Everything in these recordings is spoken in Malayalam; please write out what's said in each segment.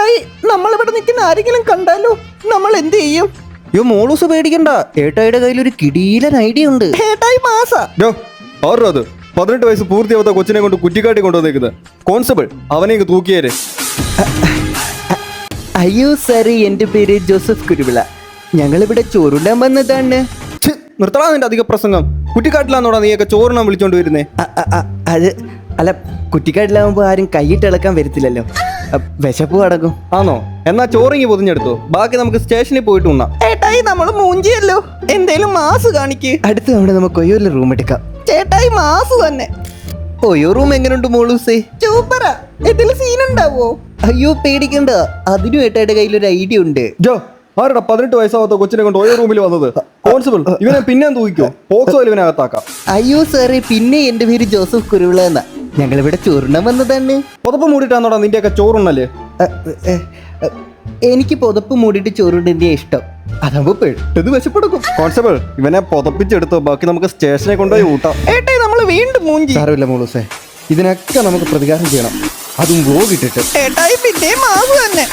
ഏട്ടായി നമ്മളിവിടെ നിൽക്കുന്ന ആരെങ്കിലും കണ്ടാലോ നമ്മൾ എന്ത് ചെയ്യും? മോളൂസ് പേടിക്കണ്ട, ഏട്ടായിയുടെ കയ്യിൽ ഒരു കിടീലൻ ഐഡിയ ഉണ്ട്. ഏട്ടായി മാസ അത് 18 വയസ്സ് പൂർത്തിയാവാത്ത കൊച്ചിനെ കൊണ്ട് കുറ്റിക്കാട്ടി കൊണ്ടുവന്നേക്കുന്നത് കോൺസ്റ്റബിൾ, അവനെ തൂക്കിയേരെ. അയ്യോ സാറി, എന്റെ പേര് ജോസഫ് കുരുവിള. ഞങ്ങളിവിടെ ചോറുണ്ടാൻ വന്നതാണ്. നിർത്തടാ നിന്റെ അധിക പ്രസംഗം. കുറ്റിക്കാട്ടിലാന്നോടാ നീയൊക്കെ ചോറിനാൻ വിളിച്ചോണ്ട് വരുന്നേ? അത് അല്ല, കുറ്റിക്കാട്ടിലാവുമ്പോ ആരും കൈയിട്ടിളക്കാൻ വരത്തില്ലല്ലോ, വിശപ്പ് അടക്കും. ആണോ? എന്നാ ചോറിങ്ങി പൊതിഞ്ഞെടുത്തോ, ബാക്കി നമുക്ക് സ്റ്റേഷനിൽ പോയിട്ട് ഉണ്ണാം. ഏട്ടായി നമ്മള് മൂഞ്ചിയല്ലോ, എന്തേലും മാസ് കാണിക്ക്. അടുത്ത തവണ നമുക്ക് ഒയ്യോല റൂം എടുക്കാം. ചേട്ടായി മാസ് തന്നെ. ഒയ്യോ റൂം എങ്ങനെയുണ്ട് മോളൂസേ? സൂപ്പറാ. ഇതിൽ സീൻ ഉണ്ടാവോ? അയ്യോ പേടിക്കണ്ട, അതിനും ഏട്ടായുടെ കയ്യിൽ ഒരു ഐഡിയ ഉണ്ട്. ആരടാ 18 വയസ്സാവാത്ത കൊച്ചിനെ കൊണ്ട് ഓരോ റൂമിൽ വന്നത്? കോൺസ്റ്റബിൾ, ഇവനെ പിന്നെ തൂക്കിക്കോ, പോക്സോ ഇവനകത്താക്കാം. അയ്യോ സാറേ, പിന്നെ എന്റെ പേര് ജോസഫ് കുരുവിള എന്നാ. ഞങ്ങളിവിടെ ചോറുണ്ണാൻ വന്നതാണ്. പുതപ്പ് മൂടിയിട്ടാന്നോടാ നിന്റെയൊക്കെ ചോറുണ്ണല്ലേ? എനിക്ക് പുതപ്പ് മൂടിയിട്ട് ചോറുണ്ടെന്റെ ഇഷ്ടം, അതാകുമ്പോ പെട്ടെന്ന് വിശപ്പെടുക്കും. കോൺസ്റ്റബിൾ, ഇവനെ പുതപ്പിച്ചെടുത്തോ, ബാക്കി നമുക്ക് സ്റ്റേഷനിൽ കൊണ്ടുപോയി ഊട്ടാം. ഏട്ടായി നമ്മള് വീണ്ടും മൂഞ്ചി. സാരമില്ല മോളൂസേ, ഇതിനൊക്കെ നമുക്ക് പ്രതികാരം ചെയ്യണം, അതും വ്ലോഗ് ഇട്ടിട്ട്. ഏട്ടായി പിന്നെ മാസ് തന്നെ.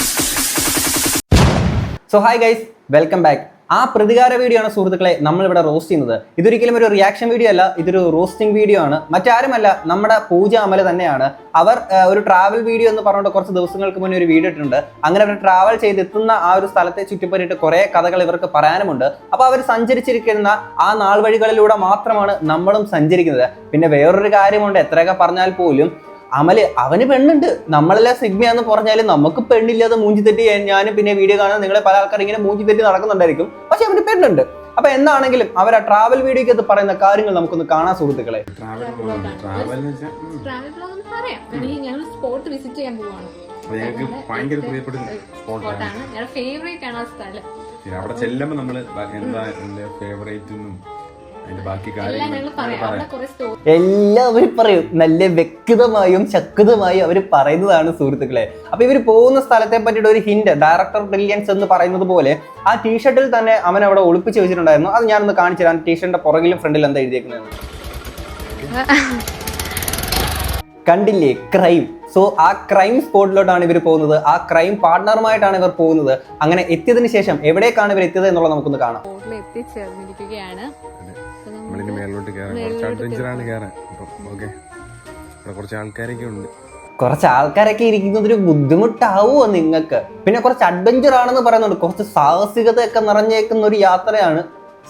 So hi guys, welcome back. ആ പ്രതികാര വീഡിയോ ആണ് സുഹൃത്തുക്കളെ നമ്മളിവിടെ റോസ്റ്റ് ചെയ്യുന്നത്. ഇതൊരിക്കലും ഒരു റിയാക്ഷൻ വീഡിയോ അല്ല, ഇതൊരു റോസ്റ്റിംഗ് വീഡിയോ ആണ്. മറ്റാരുമല്ല, നമ്മുടെ പൂജ അമൽ തന്നെയാണ്. അവർ ഒരു ട്രാവൽ വീഡിയോ എന്ന് പറഞ്ഞുകൊണ്ട് കുറച്ച് ദിവസങ്ങൾക്ക് മുന്നേ ഒരു വീഡിയോ ഇട്ടിട്ടുണ്ട്. അങ്ങനെ അവർ ട്രാവൽ ചെയ്തെത്തുന്ന ആ ഒരു സ്ഥലത്തെ ചുറ്റിപ്പറ്റിയിട്ട് കുറേ കഥകൾ ഇവർക്ക് പറയാനുമുണ്ട്. അപ്പോൾ അവർ സഞ്ചരിച്ചിരിക്കുന്ന ആ നാൾ വഴികളിലൂടെ മാത്രമാണ് നമ്മളും സഞ്ചരിക്കുന്നത്. പിന്നെ വേറൊരു കാര്യമുണ്ട്, എത്രയൊക്കെ പറഞ്ഞാൽ പോലും അമല് അവന് പെണ്ണുണ്ട്, നമ്മളെല്ലാം സിഗ്മയാന്ന് പറഞ്ഞാലും നമുക്ക് പെണ്ണില്ലാതെ മൂഞ്ചി തെറ്റി. ഞാനും പിന്നെ വീഡിയോ കാണാൻ നിങ്ങളെ പല ആൾക്കാർ ഇങ്ങനെ മൂഞ്ചി തെറ്റി നടക്കുന്നുണ്ടായിരിക്കും, പക്ഷെ അവന് പെണ്ണുണ്ട്. അപ്പൊ എന്താണെങ്കിലും അവർ ആ ട്രാവൽ വീഡിയോക്ക് അത് പറയുന്ന കാര്യങ്ങൾ നമുക്കൊന്ന് കാണാൻ സുഹൃത്തുക്കളെ. അവിടെ ചെല്ലുമ്പോ നമ്മള് എന്താ എന്റെ ഫേവറേറ്റ് എല്ലാവരും പറയും, നല്ല വ്യക്തമായും ശക്തമായും അവർ പറയുന്നതാണ് സുഹൃത്തുക്കളെ. അപ്പൊ ഇവർ പോകുന്ന സ്ഥലത്തെ പറ്റിയിട്ട് ഒരു ഹിന്റ്, ഡയറക്ടർ ബ്രില്യൻസ് എന്ന് പറയുന്നത് പോലെ ആ ടീഷർട്ടിൽ തന്നെ അവൻ അവിടെ ഒളിപ്പിച്ച് വെച്ചിട്ടുണ്ടായിരുന്നു. അത് ഞാനൊന്ന് കാണിച്ചു തരാം. ടീഷർട്ടിന്റെ പുറകിലും ഫ്രണ്ടിലും എന്താ എഴുതിയേക്കുന്നത് കണ്ടില്ലേ? ക്രൈം. സോ ആ ക്രൈം സ്പോട്ടിലോട്ടാണ് ഇവർ പോകുന്നത്, ആ ക്രൈം പാർട്ട്ണറുമായിട്ടാണ് ഇവർ പോകുന്നത്. അങ്ങനെ എത്തിയതിനു ശേഷം എവിടേക്കാണ് ഇവർ എത്തിയത് എന്നുള്ളത് നമുക്കൊന്ന് കാണാം. നമ്മളിനി മേലോട്ട് കയറാം, കുറച്ച് അഡ്വഞ്ചറാണ് കയറാൻ. ഓക്കെ, കുറച്ച് ആൾക്കാരൊക്കെ ഉണ്ട്. കുറച്ച് ആൾക്കാരൊക്കെ ഇരിക്കുന്നതൊരു ബുദ്ധിമുട്ടാവുമോ നിങ്ങൾക്ക്? പിന്നെ കുറച്ച് അഡ്വഞ്ചർ ആണെന്ന് പറയുന്നുണ്ട്, കുറച്ച് സാഹസികതയൊക്കെ നിറഞ്ഞേക്കുന്ന ഒരു യാത്രയാണ്.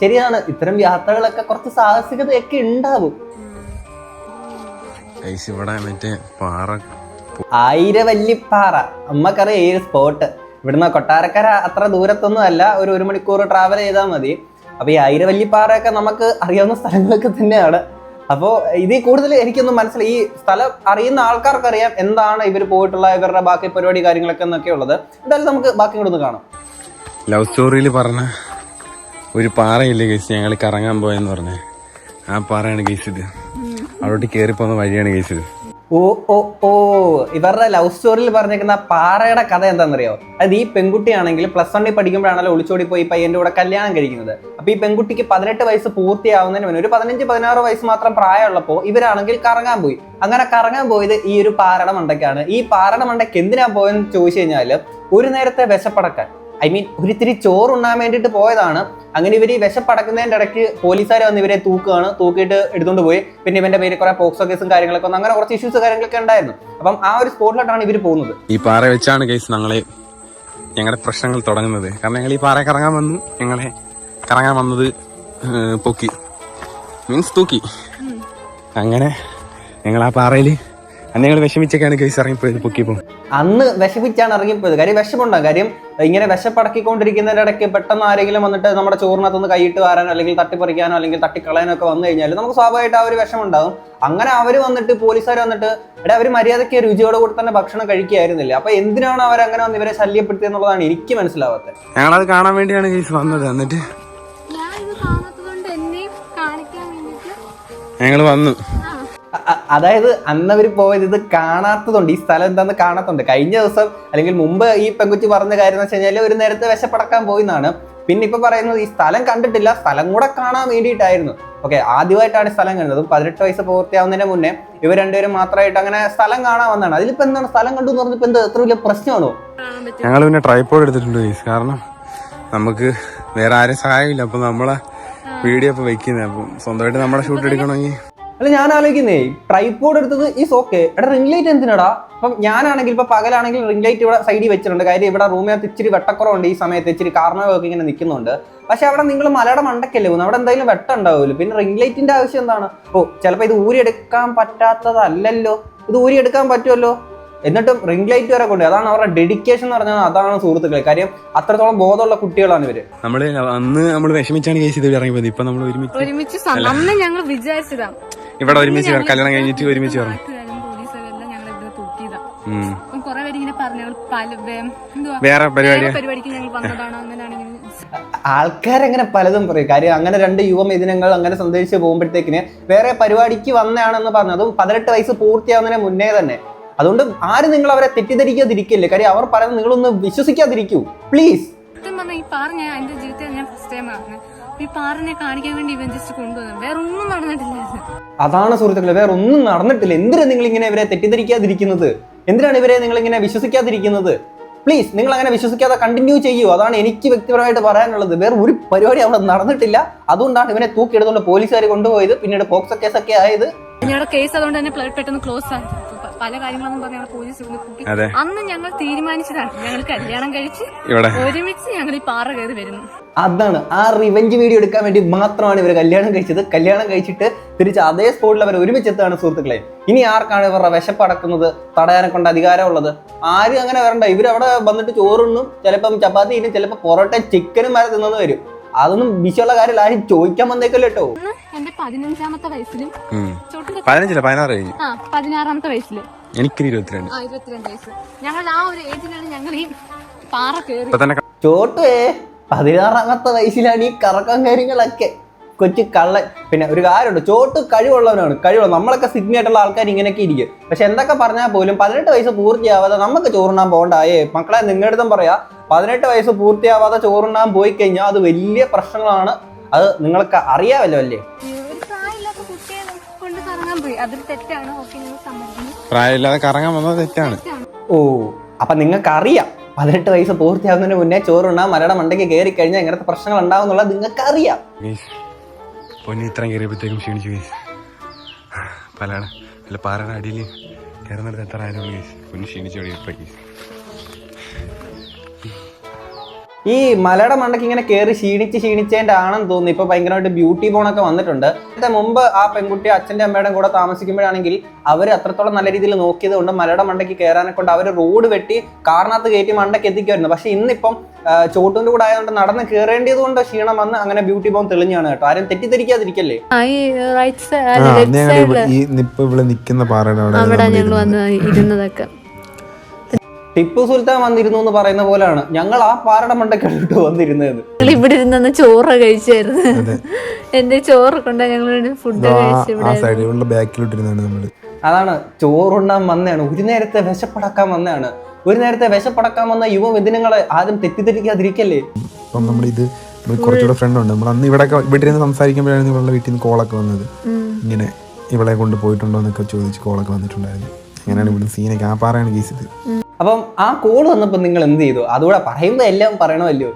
ശരിയാണ്, ഇത്തരം യാത്രകളൊക്കെ കുറച്ച് സാഹസികതയൊക്കെ ഉണ്ടാവും. ഇവിടെ മറ്റേ പാറ, ആയിരവല്ലിപ്പാറ, അമ്മക്കറിയാം ഈ സ്പോട്ട്. ഇവിടുന്ന് കൊട്ടാരക്കര അത്ര ദൂരത്തൊന്നും അല്ല, ഒരു 1 മണിക്കൂർ ട്രാവൽ ചെയ്താൽ മതി. അപ്പൊ ഈ ആയിരവല്ലിപ്പാറയൊക്കെ നമുക്ക് അറിയാവുന്ന സ്ഥലങ്ങളൊക്കെ തന്നെയാണ്. അപ്പോൾ ഇതിൽ കൂടുതൽ എനിക്കൊന്നും മനസ്സിലായി. ഈ സ്ഥലം അറിയുന്ന ആൾക്കാർക്കറിയാം എന്താണ് ഇവർ പോയിട്ടുള്ള ഇവരുടെ ബാക്കി പരിപാടി കാര്യങ്ങളൊക്കെ എന്നൊക്കെ ഉള്ളത്. എന്തായാലും നമുക്ക് ബാക്കി കൂടെ ഒന്ന് കാണാം. ലവ് സ്റ്റോറിയിൽ പറഞ്ഞ ഒരു പാറയില്ലേ ഗൈസ്, ഞങ്ങൾ കറങ്ങാൻ പോയെന്ന് പറഞ്ഞേ, ആ പാറയാണ് ഗൈസ് ഇത്. അവിടോട്ട് കയറിപ്പോകുന്ന വഴിയാണ് ഗൈസ് ഇത്. ഓ ഓ ഓ ഇവരുടെ ലവ് സ്റ്റോറിയിൽ പറഞ്ഞേക്കുന്ന പാറയുടെ കഥ എന്താണെന്നറിയോ? അത് ഈ പെൺകുട്ടിയാണെങ്കിൽ +1 പഠിക്കുമ്പോഴാണല്ലോ ഒളിച്ചോടി പോയി പയ്യന്റെ കൂടെ കല്യാണം കഴിക്കുന്നത്. അപ്പൊ ഈ പെൺകുട്ടിക്ക് 18 വയസ്സ് പൂർത്തിയാവുന്നതിന് മുന്നേ ഒരു 15-16 വയസ്സ് മാത്രം പ്രായമുള്ളപ്പോൾ ഇവരാണെങ്കിൽ കറങ്ങാൻ പോയി. അങ്ങനെ കറങ്ങാൻ പോയത് ഈ ഒരു പാറയുടെ മണ്ടയ്ക്കാണ്. ഈ പാറയുടെ മണ്ടയ്ക്ക് എന്തിനാ പോയെന്ന് ചോദിച്ചു കഴിഞ്ഞാൽ ഒരു നേരത്തെ വിശപ്പടക്കാൻ, ഒരിത്തിരി ചോറുണ്ണാൻ വേണ്ടിയിട്ട് പോയതാണ്. അങ്ങനെ ഇവർ ഈ വിശപ്പടക്കുന്നതിന്റെ ഇടയ്ക്ക് പോലീസുകാർ വന്ന് ഇവരെ തൂക്കിയിട്ട് എടുത്തുകൊണ്ട് പോയി. പിന്നെ ഇവന്റെ പേര് കുറെ പോക്സോ കേസും കാര്യങ്ങളൊക്കെ വന്നു. അങ്ങനെ കുറച്ച് ഇഷ്യൂസ് കാര്യങ്ങളൊക്കെ ഉണ്ടായിരുന്നു. അപ്പം ആ ഒരു സ്പോട്ടിലോട്ടാണ് ഇവർ പോകുന്നത്. ഈ പാറ വെച്ചാണ് ഗൈസ് ഞങ്ങളുടെ പ്രശ്നങ്ങൾ തുടങ്ങുന്നത്. കാരണം ഞങ്ങൾ ഈ പാറ കറങ്ങാൻ വന്നത് തൂക്കി. അങ്ങനെ ഞങ്ങൾ ആ പാറയിൽ ഞങ്ങൾ വിഷമിച്ചൊക്കെയാണ് ഗൈസ് ഇറങ്ങിപ്പോയത്. പൊക്കിപ്പോ അന്ന് വിഷമിച്ചാണ് ഇറങ്ങിപ്പോയത്. കാര്യം വിഷമുണ്ടാകും. കാര്യം ഇങ്ങനെ വിശപ്പടക്കിക്കൊണ്ടിരിക്കുന്നതിന്റെ ഇടയ്ക്ക് പെട്ടെന്ന് ആരെങ്കിലും വന്നിട്ട് നമ്മുടെ ചോറിനകത്തൊന്ന് കൈയിട്ട് വാരാനോ അല്ലെങ്കിൽ തട്ടിപ്പറിക്കാനോ അല്ലെങ്കിൽ തട്ടിക്കളയാനോ ഒക്കെ വന്നു കഴിഞ്ഞാൽ നമുക്ക് സ്വാഭാവികമായിട്ട് ആ ഒരു വിഷമുണ്ടാകും. അങ്ങനെ അവര് വന്നിട്ട് പോലീസുകാർ വന്നിട്ട് അവര് മര്യാദയ്ക്ക് രുചിയോടെ കൂടി തന്നെ ഭക്ഷണം കഴിക്കുകയായിരുന്നില്ല. അപ്പൊ എന്തിനാണ് അവരങ്ങനെ വന്ന് ഇവരെ ശല്യപ്പെടുത്തിയത് എന്നുള്ളതാണ് എനിക്ക് മനസ്സിലാവാത്തത്. ഞങ്ങളത് കാണാൻ വേണ്ടിയാണ് ഗൈസ് വന്നത്. എന്നിട്ട് ഞങ്ങൾ വന്നു. അതായത് അന്നവർ പോയത് ഇത് കാണാത്തതുണ്ട്, ഈ സ്ഥലം എന്താന്ന് കാണാത്തതുണ്ട്. കഴിഞ്ഞ ദിവസം അല്ലെങ്കിൽ മുമ്പ് ഈ പെൺകുട്ടി പറഞ്ഞ കാര്യം എന്ന് വെച്ച് കഴിഞ്ഞാൽ ഒരു നേരത്തെ വിശപ്പടക്കാൻ പോയിന്നാണ്. പിന്നെ ഇപ്പൊ പറയുന്നത് ഈ സ്ഥലം കണ്ടിട്ടില്ല, സ്ഥലം കൂടെ കാണാൻ വേണ്ടിയിട്ടായിരുന്നു. ഓക്കെ, ആദ്യമായിട്ടാണ് സ്ഥലം കാണുന്നത്. 18 വയസ്സ് പൂർത്തിയാവുന്നതിന് മുന്നേ ഇവർ രണ്ടുപേരും മാത്രമായിട്ട് അങ്ങനെ സ്ഥലം കാണാൻ വന്നതാണ്. അതിലിപ്പോ എന്താണ് സ്ഥലം കണ്ടു എന്ന് പറഞ്ഞപ്പോ എന്താ എത്ര വലിയ പ്രശ്നമാണോ? ഞങ്ങൾ പിന്നെ ട്രൈപോഡ് എടുത്തിട്ടുണ്ട് ഗൈസ്. കാരണം നമുക്ക് വേറെ ആരും സഹായമില്ല. അപ്പൊ നമ്മളെ വീഡിയോ ഇപ്പൊ വെക്കുന്നത്. അപ്പം സ്വന്തമായിട്ട് നമ്മുടെ ഷൂട്ട് എടുക്കണമെങ്കിൽ അല്ല, ഞാൻ ആലോചിക്കുന്നേ, ട്രൈപോഡ് എടുത്തത് ഈസ് ഓക്കെ. എടാ റിംഗ് ലൈറ്റ് എന്തിനാടാ? അപ്പം ഞാനാണെങ്കിൽ ഇപ്പൊ പകലാണെങ്കിൽ റിംഗ് ലൈറ്റ് ഇവിടെ സൈഡിൽ വെച്ചിട്ടുണ്ട്. കാര്യം ഇവിടെ റൂമിനകത്ത് ഇച്ചിരി വെട്ടക്കുറവുണ്ട് ഈ സമയത്ത്, ഇച്ചിരി കാർമയൊക്കെ ഇങ്ങനെ നിൽക്കുന്നുണ്ട്. പക്ഷെ അവിടെ നിങ്ങൾ മലയുടെ മണ്ടക്കല്ലേ പോകുന്നത്, അവിടെ എന്തായാലും വെട്ടം ഉണ്ടാവുമല്ലോ. പിന്നെ റിംഗ് ലൈറ്റിന്റെ ആവശ്യം എന്താണ്? ഓ ചിലപ്പോൾ ഇത് ഊരിയെടുക്കാൻ പറ്റാത്തതല്ലല്ലോ, ഇത് ഊരിയെടുക്കാൻ പറ്റുമല്ലോ. എന്നിട്ടും റിംഗ് ലൈറ്റ് വരെ കൊണ്ട്, അതാണ് അവരുടെ ഡെഡിക്കേഷൻ എന്ന് പറഞ്ഞാൽ. അതാണ് സുഹൃത്തുക്കളെ. കാര്യം അത്രത്തോളം ബോധമുള്ള കുട്ടികളാണ് ഇവര്. അന്ന് നമ്മൾ വിഷമിച്ചാണ് കേസ് ഇത് ഇറങ്ങിപ്പോയത്. ഇപ്പൊ നമ്മൾ ഒരുമിച്ച് അന്ന് ഞങ്ങൾ വിചാരിച്ചതാ ഇവിടെ ഒരുമിച്ച് കല്യാണം കഴിഞ്ഞിട്ട് ഒരുമിച്ച് പറഞ്ഞു. പോലീസുകാരെല്ലാം ഞങ്ങൾ ഇവിടെ തൂക്കിയതാ. കുറെ പേര് ഇങ്ങനെ പറഞ്ഞു വേറെ പരിപാടിക്ക് ഞങ്ങൾ വന്നതാണോ അങ്ങനെയാണെങ്കിൽ ആൾക്കാരങ്ങനെ പലതും പറയും. കാര്യം അങ്ങനെ 2 യുവമിഥുനങ്ങൾ അങ്ങനെ സന്ദേശിച്ച് പോകുമ്പോഴത്തേക്കിന് വേറെ പരിപാടിക്ക് വന്നതാണെന്ന് പറഞ്ഞു. അതും 18 വയസ്സ് പൂർത്തിയാവുന്നതിന് മുന്നേ തന്നെ. അതുകൊണ്ട് ആരും നിങ്ങൾ അവരെ തെറ്റിദ്ധരിക്കാതിരിക്കില്ലേ. കാര്യം അവർ പറയുന്നത് നിങ്ങളൊന്ന് വിശ്വസിക്കാതിരിക്കൂ പ്ലീസ്. ഈ പാറ ഞാൻ എന്റെ ജീവിതത്തിൽ ഞാൻ ഫസ്റ്റ് ടൈം ആണ് ഈ പാറിനെ കാണിക്കാൻ വേണ്ടി ഇവൻ ജസ്റ്റ് കൊണ്ടുവന്നു. വേറെ ഒന്നും നടന്നിട്ടില്ല. അതാണ് സുഹൃത്തുക്കളെ, വേറെ ഒന്നും നടന്നിട്ടില്ല. എന്തിനാണ് നിങ്ങൾ ഇങ്ങനെ ഇവരെ തെറ്റിദ്ധരിക്കാതിരിക്കുന്നത്? എന്തിനാണ് ഇവരെ നിങ്ങൾ ഇങ്ങനെ വിശ്വസിക്കാതിരിക്കുന്നത്? പ്ലീസ് നിങ്ങൾ അങ്ങനെ വിശ്വസിക്കാതെ കണ്ടിന്യൂ ചെയ്യൂ. അതാണ് എനിക്ക് വ്യക്തിപരമായിട്ട് പറയാനുള്ളത്. വേറെ ഒരു പരിപാടി അവിടെ നടന്നിട്ടില്ല. അതുകൊണ്ടാണ് ഇവനെ തൂക്കിയെടുത്തുകൊണ്ട് പോലീസുകാർ കൊണ്ടുപോയത്. പിന്നീട് പോക്സോ കേസൊക്കെ ആയത്. ഞങ്ങളുടെ കേസ് അതുകൊണ്ട് തന്നെ പെട്ടെന്ന് ക്ലോസ് ആയി. പല കാര്യങ്ങളൊന്നും പറഞ്ഞ പോലീസ് അന്ന് ഞങ്ങൾ തീരുമാനിച്ചതാണ്. ഞങ്ങൾ കല്യാണം കഴിച്ച് ഒരുമിച്ച് ഞങ്ങൾ ഈ പാറ കയറി വരുന്നു. അതാണ് ആ റിവെഞ്ച് വീഡിയോ എടുക്കാൻ വേണ്ടി മാത്രമാണ് ഇവർ കല്യാണം കഴിച്ചത്. കല്യാണം കഴിച്ചിട്ട് തിരിച്ച് അതേ സ്പോട്ടിൽ അവർ ഒരുമിച്ചെത്താണ് സുഹൃത്തുക്കളെ. ഇനി ആർക്കാണ് ഇവരുടെ വിശപ്പടക്കുന്നത് തടയാനെ കൊണ്ട് അധികാരമുള്ളത്? ആരും അങ്ങനെ വരണ്ട. ഇവരവിടെ വന്നിട്ട് ചോറുണ്ണും, ചിലപ്പം ചപ്പാത്തി ഇനും, ചിലപ്പോൾ പൊറോട്ട ചിക്കനും വരെ തിന്നു വരും. അതൊന്നും വിഷയമുള്ള കാര്യം ആരും ചോദിക്കാൻ വന്നേക്കല്ലോ കേട്ടോ. എന്റെ 15ാമത്തെ വയസ്സിലും 16 വയസ്സിലും എനിക്ക് 22 വയസ്സ്. ഞങ്ങൾ ആ ഒരു ഏജിലാണ് ഞങ്ങൾ ഈ പാറ കയറി. ചോട്ടുവേ 16ാമത്തെ വയസ്സിലാണ് ഈ കറക്കം കാര്യങ്ങളൊക്കെ. കൊച്ചു കള്ളൻ. പിന്നെ ഒരു കാര്യമുണ്ട്, ചോട്ട് കഴിവുള്ളവനാണ്. കഴിവുള്ള നമ്മളൊക്കെ സിഗ്നി ആയിട്ടുള്ള ആൾക്കാർ ഇങ്ങനെയൊക്കെ ഇരിക്കും. പക്ഷെ എന്തൊക്കെ പറഞ്ഞാൽ പോലും 18 വയസ്സ് പൂർത്തിയാവാതെ നമുക്ക് ചോറുണ്ണാൻ പോകണ്ടായേ മക്കളെ. നിങ്ങളുടെ അടുത്തും പറയാ, 18 വയസ്സ് പൂർത്തിയാവാതെ ചോറുണ്ണാൻ പോയി കഴിഞ്ഞാൽ അത് വലിയ പ്രശ്നങ്ങളാണ്. അത് നിങ്ങൾക്ക് അറിയാമല്ലോ അല്ലേ? പ്രായമില്ലാതെ കറങ്ങാൻ വന്നത് തെറ്റാണ്. ഓ അപ്പൊ നിങ്ങൾക്ക് അറിയാം 18 വയസ്സ് പൂർത്തിയാവുന്നതിന് മുന്നേ ചോറുണ്ണാൻ മലയുടെ മണ്ടയ്ക്ക് കയറി കഴിഞ്ഞാൽ ഇങ്ങനത്തെ പ്രശ്നങ്ങൾ ഉണ്ടാവും എന്നുള്ളത് നിങ്ങൾക്ക് അറിയാം. പൊന്നി ഇത്രയും കയറിയപ്പോഴത്തേക്കും ക്ഷീണിച്ചു കേസ്. പാറയുടെ അടിയിൽ കയറുന്നിടത്ത് എത്ര ആയിരുന്നു കേസ്. പൊന്നി ക്ഷീണിച്ചു കേസ്. ഈ മലയുടെ മണ്ടയ്ക്ക് ഇങ്ങനെ കയറി ക്ഷീണിച്ചതിന്റെ ആണെന്ന് തോന്നുന്നു ഇപ്പൊ ഭയങ്കരമായിട്ട് ബ്യൂട്ടി ബോണൊക്കെ വന്നിട്ടുണ്ട്. അതിന്റെ മുമ്പ് ആ പെൺകുട്ടി അച്ഛൻ്റെ അമ്മയുടെയും കൂടെ താമസിക്കുമ്പോഴാണെങ്കിൽ അവർ അത്രത്തോളം നല്ല രീതിയിൽ നോക്കിയത് കൊണ്ട് മലയുടെ മണ്ടയ്ക്ക് കയറാനെ കൊണ്ട് അവർ റോഡ് വെട്ടി കാറിനകത്ത് കയറ്റി മണ്ടയ്ക്ക് എത്തിക്കുമായിരുന്നു. പക്ഷെ ഇന്നിപ്പം ചോട്ടിന്റെ കൂടെ ആയതുകൊണ്ട് നടന്ന് കയറേണ്ടത് കൊണ്ട് ക്ഷീണം വന്ന് അങ്ങനെ ബ്യൂട്ടി ബോൺ തെളിഞ്ഞാണ് കേട്ടോ. ആരും തെറ്റിദ്ധരിക്കാതിരിക്കല്ലേ. ടിപ്പു സുൽത്താൻ വന്നിരുന്നു എന്ന് പറയുന്ന പോലെയാണ് ഞങ്ങൾ ആ പാറയുടെ മണ്ടയ്ക്ക് വന്നിരുന്നത്. ഇവിടെ ഇരുന്ന ചോറ് കഴിച്ചായിരുന്നു. എന്റെ ചോറ് കൊണ്ടാ ഞങ്ങൾ ഫുഡ് കഴിച്ചു. അതാണ് ചോറുണ്ണാൻ വന്നതാണ്. ഒരു നേരത്തെ വിശപ്പടക്കാൻ വന്നതാണ്. ഒരു നേരത്തെ വിശപ്പടക്കാൻ വന്ന യുവമിഥുനങ്ങളെ ആരും തെറ്റിദ്ധരിക്കാതിരിക്കല്ലേ. ഇപ്പം നമ്മളിത് കുറച്ചുകൂടെ ഫ്രണ്ട് ഉണ്ട്. നമ്മൾ അന്ന് ഇവിടെ ഇരുന്ന് സംസാരിക്കുമ്പോഴാണ് ഇവളുടെ വീട്ടിൽ നിന്ന് കോളൊക്കെ വന്നത്. ഇങ്ങനെ ഇവളെ കൊണ്ട് പോയിട്ടുണ്ടോ എന്നൊക്കെ ചോദിച്ച് കോളൊക്കെ വന്നിട്ടുണ്ടായിരുന്നു. അങ്ങനെയാണ് ഇവിടെ സീനൊക്കെ. ആ പാറയാണ് കേസ് ഇത്. അപ്പം ആ കോൾ വന്നപ്പോൾ നിങ്ങൾ എന്ത് ചെയ്തു? അതുകൂടെ പറയുമ്പോൾ എല്ലാം പറയണമല്ലോ.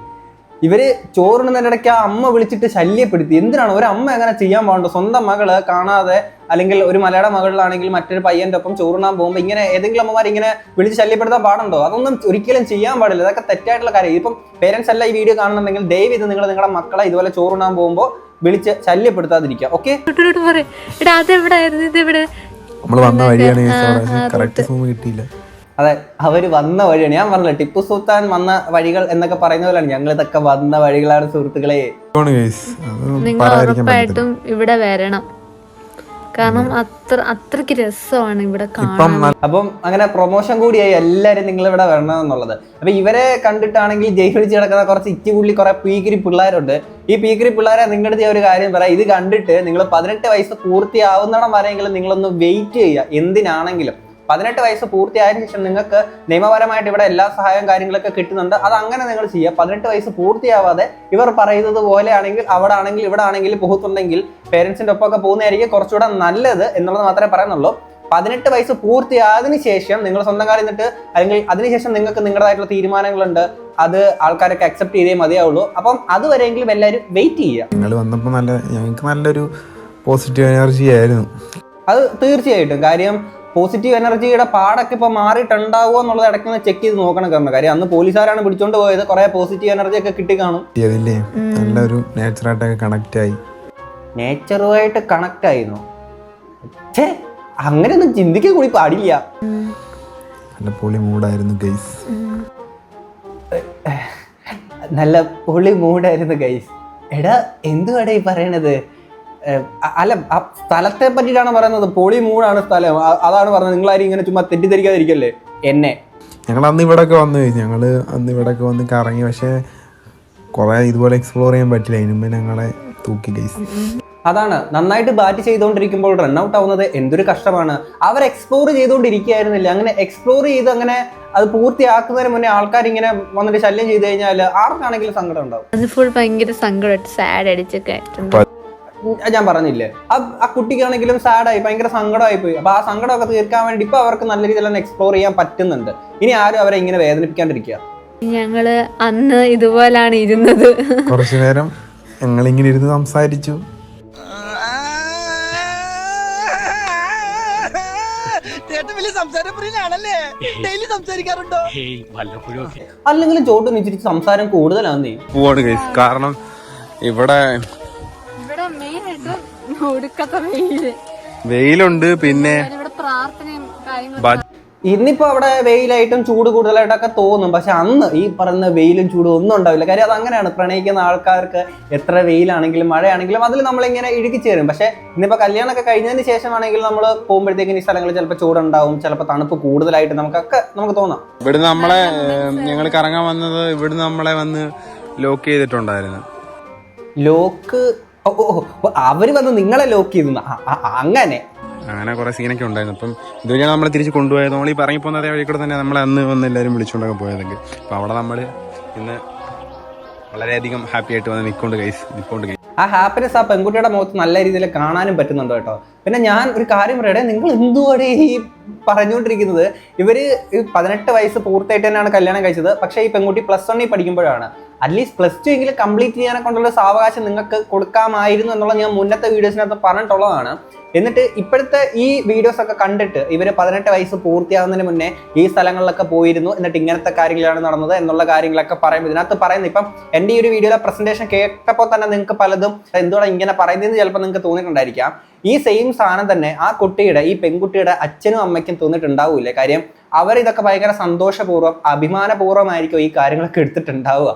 ഇവര് ചോറിടുന്നതിനിടയ്ക്ക് ആ അമ്മ വിളിച്ചിട്ട് ശല്യപ്പെടുത്തി. എന്തിനാണ് ഒരു അമ്മ അങ്ങനെ ചെയ്യാൻ പാടുണ്ടോ? സ്വന്തം മകള് കാണാതെ, അല്ലെങ്കിൽ ഒരു മലയാള മകളിലാണെങ്കിൽ മറ്റൊരു പയ്യന്റെ ഒപ്പം ചോറുണ്ണാൻ പോകുമ്പോൾ ഇങ്ങനെ ഏതെങ്കിലും അമ്മമാർ ഇങ്ങനെ വിളിച്ച് ശല്യപ്പെടുത്താൻ പാടുണ്ടോ? അതൊന്നും ഒരിക്കലും ചെയ്യാൻ പാടില്ല. അതൊക്കെ തെറ്റായിട്ടുള്ള കാര്യം. ഇപ്പം പേരൻസ് അല്ല ഈ വീഡിയോ കാണുന്നുണ്ടെങ്കിൽ ദയവ് ഇത് നിങ്ങളുടെ മക്കളെ ഇതുപോലെ ചോറുണ്ണാൻ പോകുമ്പോൾ വിളിച്ച് ശല്യപ്പെടുത്താതിരിക്കുക. ഓക്കെ, നമ്മൾ വന്ന വഴിയാണ് കറക്റ്റ് സൂം കിട്ടിയില്ല. അതെ, അവര് വന്ന വഴിയാണ്. ഞാൻ പറഞ്ഞില്ല, ടിപ്പു സുൽത്താൻ വന്ന വഴികൾ എന്നൊക്കെ പറയുന്ന പോലെയാണ് ഞങ്ങൾ ഇതൊക്കെ വന്ന വഴികളാണ് സുഹൃത്തുക്കളെ. നിങ്ങൾ ഉറപ്പായിട്ടും ഇവിടെ വരണം. കാരണം അത്രയ്ക്ക് രസമാണ് ഇവിടെ കാണാൻ. അപ്പം അങ്ങനെ പ്രൊമോഷൻ കൂടിയായി എല്ലാരും നിങ്ങൾ ഇവിടെ വരണം എന്നുള്ളത്. അപ്പൊ ഇവരെ കണ്ടിട്ടാണെങ്കിൽ ജയിലിച്ച് കിടക്കുന്ന കുറച്ച് ഇച്ചിപുള്ളി കുറെ പീക്കിരി പിള്ളേരുണ്ട്. ഈ പീക്കിരി പിള്ളേരെ നിങ്ങളുടെ അടുത്ത് ഒരു കാര്യം പറയാം. ഇത് കണ്ടിട്ട് നിങ്ങൾ 18 വയസ്സ് പൂർത്തിയാവുന്നിടം വരെയെങ്കിലും നിങ്ങളൊന്ന് വെയിറ്റ് ചെയ്യുക. എന്തിനാണെങ്കിലും 18 വയസ്സ് പൂർത്തിയായതിനു ശേഷം നിങ്ങൾക്ക് നിയമപരമായിട്ട് ഇവിടെ എല്ലാ സഹായവും കാര്യങ്ങളൊക്കെ കിട്ടുന്നുണ്ട്. അത് അങ്ങനെ നിങ്ങൾ ചെയ്യുക. 18 വയസ്സ് പൂർത്തിയാവാതെ ഇവർ പറയുന്നത് പോലെ ആണെങ്കിൽ അവിടെ ആണെങ്കിൽ ഇവിടെ ആണെങ്കിൽ പോകുന്നുണ്ടെങ്കിൽ പേരൻസിന്റെ ഒപ്പമൊക്കെ പോകുന്നതായിരിക്കും കുറച്ചുകൂടെ നല്ലത് എന്നുള്ളത് മാത്രമേ പറയുന്നുള്ളൂ. 18 വയസ്സ് പൂർത്തിയായതിനു ശേഷം നിങ്ങൾ സ്വന്തം കാര്യം നിന്നിട്ട് അല്ലെങ്കിൽ അതിനുശേഷം നിങ്ങൾക്ക് നിങ്ങളുടേതായിട്ടുള്ള തീരുമാനങ്ങളുണ്ട്, അത് ആൾക്കാരൊക്കെ അക്സെപ്റ്റ് ചെയ്തേ മതിയാവുള്ളൂ. അപ്പം അതുവരെയെങ്കിലും എല്ലാവരും വെയിറ്റ് ചെയ്യുക. നിങ്ങൾ വന്നപ്പോൾ ഞങ്ങൾക്ക് നല്ലൊരു പോസിറ്റീവ് എനർജി ആയിരുന്നു. അത് തീർച്ചയായിട്ടും. കാര്യം പോസിറ്റീവ് എനർജിയുടെ പാടൊക്കെ ഇപ്പൊ മാറിയിട്ടുണ്ടാവുക എന്നുള്ളത് ഇടയ്ക്ക് ചെക്ക് ചെയ്ത് നോക്കണം. കാര്യം അന്ന് പോലീസുകാരാണ് പിടിച്ചോണ്ട് പോയത്, കുറെ പോസിറ്റീവ് എനർജി ഒക്കെ കിട്ടി കാണും. നല്ലൊരു നേച്ചറായിട്ടൊക്കെ കണക്ട് ആയി. നേച്ചറുമായിട്ട് കണക്ട് ആയിരുന്നു. അങ്ങനെയൊന്നും ചിന്തിക്കാൻ കൂടി പാടില്ല. നല്ല പൊളി മൂഡായിരുന്നു ഗൈസ്. നല്ല പൊളി മൂഡായിരുന്നു ഗൈസ്. എടാ എന്തുവാടാ ഈ പറയണത്? അല്ല, ആ സ്ഥലത്തെ പറ്റിയിട്ടാണ് പറയുന്നത്. പൊളി മൂടാണ് സ്ഥലം, അതാണ് പറഞ്ഞത്. നിങ്ങളാരും ഇങ്ങനെ ചുമ്മാ തെറ്റിദ്ധരിക്കാതിരിക്കല്ലേ എന്നെ. ഞങ്ങൾ അന്ന് ഇവിടെയൊക്കെ വന്ന് കറങ്ങി. പക്ഷെ കുറെ ഇതുപോലെ എക്സ്പ്ലോർ ചെയ്യാൻ പറ്റില്ല. അതിന് മുമ്പേ ഞങ്ങളെ തൂക്കി ഗൈസ്. അതാണ്, നന്നായിട്ട് ബാറ്റ് ചെയ്തുകൊണ്ടിരിക്കുമ്പോൾ റൺ ഔട്ട് ആവുന്നത് എന്തൊരു കഷ്ടമാണ്. അവർ എക്സ്പ്ലോർ ചെയ്തുകൊണ്ടിരിക്കുകയായിരുന്നില്ല. അങ്ങനെ എക്സ്പ്ലോർ ചെയ്ത് അങ്ങനെ അത് പൂർത്തിയാക്കുന്നതിന് മുന്നേ ആൾക്കാർ ഇങ്ങനെ വന്നിട്ട് ശല്യം ചെയ്ത് കഴിഞ്ഞാൽ ആർക്കാണെങ്കിലും സങ്കടം ഉണ്ടാവും. അത് ഫുൾ ഭയങ്കര സങ്കടം, സാഡ് അടിച്ചൊക്കെ. ഞാൻ പറഞ്ഞില്ലേ, ആ കുട്ടിക്കാണെങ്കിലും സാഡായി, ഭയങ്കര സങ്കടമായി പോയി. അപ്പൊ ആ സങ്കടമൊക്കെ തീർക്കാൻ വേണ്ടി ഇപ്പൊ അവർക്ക് നല്ല രീതിയിൽ തന്നെ എക്സ്പ്ലോർ ചെയ്യാൻ പറ്റുന്നുണ്ട്. ഇനി ആരും അവരെ ഇങ്ങനെ വേദനിപ്പിക്കാണ്ടിരിക്കുക. ഞങ്ങള് അന്ന് ഇതുപോലാണ് ഇരുന്നത്. കുറച്ചു നേരം ഞങ്ങൾ ഇങ്ങനെ ഇരുന്ന് സംസാരിച്ചു. അല്ലെങ്കിലും ചോട്ട് നിച്ചിട്ട് സംസാരം കൂടുതലാന്നേ. പോവാണ് ഗൈസ്. കാരണം ഇവിടെ വെയിലുണ്ട്, പിന്നെ പ്രാർത്ഥനയും കാര്യങ്ങളും. ഇന്നിപ്പോ അവിടെ വെയിലായിട്ടും ചൂട് കൂടുതലായിട്ടൊക്കെ തോന്നും. പക്ഷെ അന്ന് ഈ പറയുന്ന വെയിലും ചൂടും ഒന്നും ഉണ്ടാവില്ല. കാര്യം അത് അങ്ങനെയാണ്. പ്രണയിക്കുന്ന ആൾക്കാർക്ക് എത്ര വെയിലാണെങ്കിലും മഴയാണെങ്കിലും അതിൽ നമ്മളിങ്ങനെ ഇഴുകിച്ചേരും. പക്ഷെ ഇന്നിപ്പോ കല്യാണമൊക്കെ കഴിഞ്ഞതിന് ശേഷമാണെങ്കിൽ നമ്മൾ പോകുമ്പോഴത്തേക്കും ഈ സ്ഥലങ്ങളിൽ ചിലപ്പോൾ ചൂടുണ്ടാവും, ചിലപ്പോൾ തണുപ്പ് കൂടുതലായിട്ട് നമുക്ക് തോന്നാം. ഇവിടുന്ന് നമ്മളെ ഞങ്ങൾ കറങ്ങാൻ വന്നത് ഇവിടുന്ന് നമ്മളെ വന്ന് ലോക്ക് ചെയ്തിട്ടുണ്ടായിരുന്നു. ലോക്ക് അവര് വന്ന് നിങ്ങളെ ലോക്ക് ചെയ്തു അങ്ങനെ കുറെ സീനൊക്കെ ഉണ്ടായിരുന്നു. അപ്പം ഇതുവരെയാണ് നമ്മളെ തിരിച്ച് കൊണ്ടുപോയത്. നമ്മൾ ഈ പറഞ്ഞിപ്പോകുന്ന അതേ വഴി കൂടെ തന്നെ നമ്മളെ അന്ന് വന്ന് എല്ലാവരും വിളിച്ചുകൊണ്ടൊക്കെ പോയതൊക്കെ. അപ്പോൾ അവിടെ നമ്മൾ ഇന്ന് വളരെയധികം ഹാപ്പി ആയിട്ട് വന്ന് നിൽക്കൊണ്ട് ഗൈസ്. ആ ഹാപ്പിനെസ് ആ പെൺകുട്ടിയുടെ മുഖത്ത് നല്ല രീതിയിൽ കാണാനും പറ്റുന്നുണ്ട് കേട്ടോ. പിന്നെ ഞാൻ ഒരു കാര്യം പറയട്ടെ, നിങ്ങൾ എന്തുവാടെ ഈ പറഞ്ഞുകൊണ്ടിരിക്കുന്നത്? ഇവര് 18 വയസ്സ് പൂർത്തിയായിട്ട് തന്നെയാണ് കല്യാണം കഴിച്ചത്. പക്ഷേ ഈ പെൺകുട്ടി +1 പഠിക്കുമ്പോഴാണ്. അറ്റ്ലീസ്റ്റ് +2 എങ്കിലും കംപ്ലീറ്റ് ചെയ്യാനെ കൊണ്ടുള്ള സാവകാശം നിങ്ങൾക്ക് കൊടുക്കാമായിരുന്നു എന്നുള്ള ഞാൻ മുന്നത്തെ വീഡിയോസിനകത്ത് പറഞ്ഞിട്ടുള്ളതാണ്. എന്നിട്ട് ഇപ്പോഴത്തെ ഈ വീഡിയോസ് ഒക്കെ കണ്ടിട്ട് ഇവര് 18 വയസ്സ് പൂർത്തിയാവുന്നതിന് മുന്നേ ഈ സ്ഥലങ്ങളിലൊക്കെ പോയിരുന്നു, എന്നിട്ട് ഇങ്ങനത്തെ കാര്യങ്ങളാണ് നടന്നത് എന്നുള്ള കാര്യങ്ങളൊക്കെ പറയുമ്പോൾ ഇതിനകത്ത് പറയുന്നത്, ഇപ്പം എൻ്റെ ഈ ഒരു വീഡിയോയിലെ പ്രസന്റേഷൻ കേട്ടപ്പോൾ തന്നെ നിങ്ങൾക്ക് പലതും എന്തുകൊണ്ടാണ് ഇങ്ങനെ പറയുന്നതെന്ന് ചിലപ്പോൾ നിങ്ങൾക്ക് തോന്നിയിട്ടുണ്ടായിരിക്കാം. ഈ സെയിം സാധനം തന്നെ ആ കുട്ടിയുടെ, ഈ പെൺകുട്ടിയുടെ അച്ഛനും അമ്മയ്ക്കും തോന്നിയിട്ടുണ്ടാവില്ലേ? കാര്യം അവരിതൊക്കെ ഭയങ്കര സന്തോഷപൂർവ്വം അഭിമാനപൂർവ്വമായിരിക്കും ഈ കാര്യങ്ങളൊക്കെ എടുത്തിട്ടുണ്ടാവുക.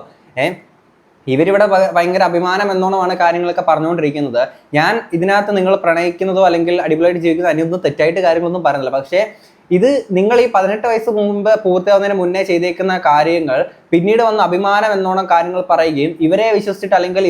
ഇവരിവിടെ ഭയങ്കര അഭിമാനം എന്നോണമാണ് കാര്യങ്ങളൊക്കെ പറഞ്ഞുകൊണ്ടിരിക്കുന്നത്. ഞാൻ ഇതിനകത്ത് നിങ്ങൾ പ്രണയിക്കുന്നതോ അല്ലെങ്കിൽ അടിപൊളിയായിട്ട് ജീവിക്കുന്നതോ അതിനൊന്നും തെറ്റായിട്ട് കാര്യങ്ങളൊന്നും പറയുന്നില്ല. പക്ഷേ ഇത് നിങ്ങൾ ഈ 18 വയസ്സ് മുമ്പ് പൂർത്തിയാവുന്നതിന് മുന്നേ ചെയ്തേക്കുന്ന കാര്യങ്ങൾ പിന്നീട് വന്ന് അഭിമാനം എന്നോണം കാര്യങ്ങൾ പറയുകയും ഇവരെ വിശ്വസിച്ചിട്ട്, അല്ലെങ്കിൽ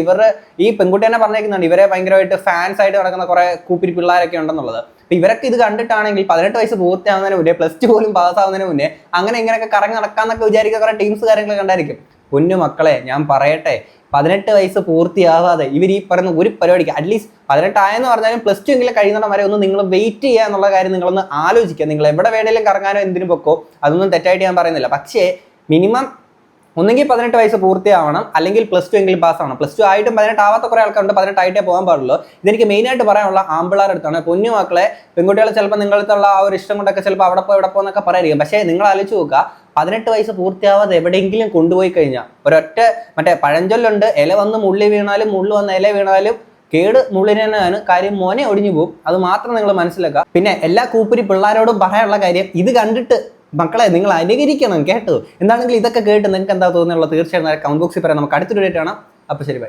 ഈ പെൺകുട്ടി തന്നെ പറഞ്ഞേക്കുന്നുണ്ട് ഇവരെ ഭയങ്കരമായിട്ട് ഫാൻസ് ആയിട്ട് നടക്കുന്ന കുറെ കൂപ്പിരി പിള്ളേരൊക്കെ ഉണ്ടെന്നുള്ളത്. അപ്പൊ ഇവരൊക്കെ ഇത് കണ്ടിട്ടാണെങ്കിൽ 18 വയസ്സ് പൂർത്തിയാവുന്നതിന് മുന്നേ, +2 പോലും പാസ്സാവുന്നതിന് മുന്നേ അങ്ങനെ ഇങ്ങനെയൊക്കെ കറങ്ങി നടക്കാന്നൊക്കെ വിചാരിക്കുന്ന കുറെ ടീംസ് കാര്യങ്ങളൊക്കെ ഉണ്ടായിരിക്കും. പൊന്നു മക്കളെ, ഞാൻ പറയട്ടെ, 18 വയസ്സ് പൂർത്തിയാവാതെ ഇവർ ഈ പറയുന്ന ഒരു പരിപാടിക്ക് അറ്റ്ലീസ്റ്റ് 18 ആയെന്ന് പറഞ്ഞാലും +2 എങ്കിലും കഴിയുന്നിടം വരെ ഒന്ന് നിങ്ങൾ വെയിറ്റ് ചെയ്യുക എന്നുള്ള കാര്യം നിങ്ങളൊന്ന് ആലോചിക്കുക. നിങ്ങൾ എവിടെ വേണേലും കറങ്ങാനോ എന്തിനു പൊക്കോ, അതൊന്നും തെറ്റായിട്ട് ഞാൻ പറയുന്നില്ല. പക്ഷേ മിനിമം ഒന്നെങ്കിൽ 18 വയസ്സ് പൂർത്തിയാവണം, അല്ലെങ്കിൽ +2 എങ്കിലും പാസ്സാവണം. +2 ആയിട്ടും 18 ആവാത്ത കുറെ ആൾക്കാരുണ്ട്, 18 ആയിട്ടേ പോകാൻ പാടുള്ളൂ. ഇതെനിക്ക് മെയിനായിട്ട് പറയാനുള്ള ആമ്പിളാരുടെ അടുത്താണ്. പൊന്നു മക്കളെ, പെൺകുട്ടികളെ ചിലപ്പോൾ നിങ്ങളടുത്തുള്ള ആ ഒരു ഇഷ്ടം കൊണ്ടൊക്കെ ചിലപ്പോൾ അവിടെ പോകുന്നൊക്കെ പറയായിരിക്കും. പക്ഷേ നിങ്ങൾ ആലോചിച്ച് നോക്കുക, 18 വയസ്സ് പൂർത്തിയാവാതെ എവിടെയെങ്കിലും കൊണ്ടുപോയി കഴിഞ്ഞാൽ ഒരൊറ്റ മറ്റേ പഴഞ്ചൊല്ലുണ്ട്, ഇല വന്ന് മുള്ളി വീണാലും മുള്ളു വന്ന് ഇല വീണാലും കേട് മുള്ളിനാണ്, കാര്യം മോനെ ഒടിഞ്ഞു പോകും. അത് മാത്രം നിങ്ങൾ മനസ്സിലാക്കുക. പിന്നെ എല്ലാ കൂപ്പുരി പിള്ളേരോടും പറയാനുള്ള കാര്യം, ഇത് കണ്ടിട്ട് മക്കളെ നിങ്ങൾ അനുകരിക്കണം കേട്ടോ. എന്താണെങ്കിലും ഇതൊക്കെ കേട്ട് നിങ്ങൾക്ക് എന്താ തോന്നുന്നുള്ള തീർച്ചയായും കമന്റ് ബോക്സിൽ പറയാം. നമുക്ക് അടുത്തൊരു ഡേറ്റ് ആണ്. അപ്പോൾ ശരി, ബൈ.